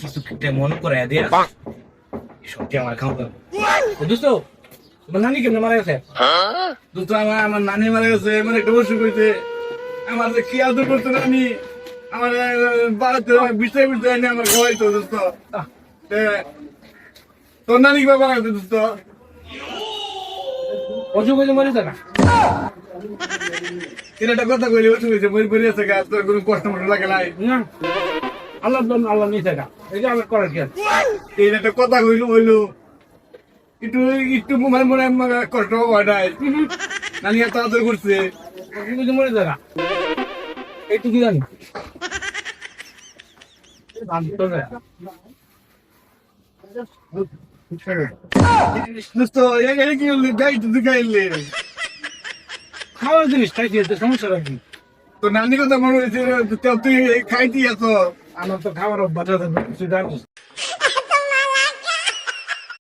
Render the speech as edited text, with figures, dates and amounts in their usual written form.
কিছু মনে করে দিয়া সত্যি আমার খাওয়া দোস্ত তোমার নানি কেমন মারা গেছে? দোস্ত আমার নানি মারা গেছে, মানে একটা অসুখ হয়েছে। আমার যে কি আদর করতো নানি, আমার বাড়িতে বিছাই বিছাই এনে আমার খাওয়াইতো দোস্ত। তোর নানি কি মারা গেছে দোস্ত? অসুখ হয়েছে মরে না? একটা কথা কইলে অসুখ হয়েছে মরে পড়ে আছে গাছ, তোর কোনো কষ্ট মতো লাগে নাই না? আল্লাহ আল্লাহ নিয়ে থাকা এটা আমার করার কি আছে? এই একটা কথা কইলো হইলো একটু একটু মনে মনে কষ্ট হয় নাই, নানি এত আদর করছে মরে থাকা এইটুকু জানি। দোস্ত এখানে কি হলো, গাই তো গাইলে খাওয়ার জিনিস খাইতে সমস্যা রাখি। তো নানি কথা মনে হয়েছে তুই খাইতে আছো, আমার তো খাওয়ার অভ্যাস আছে।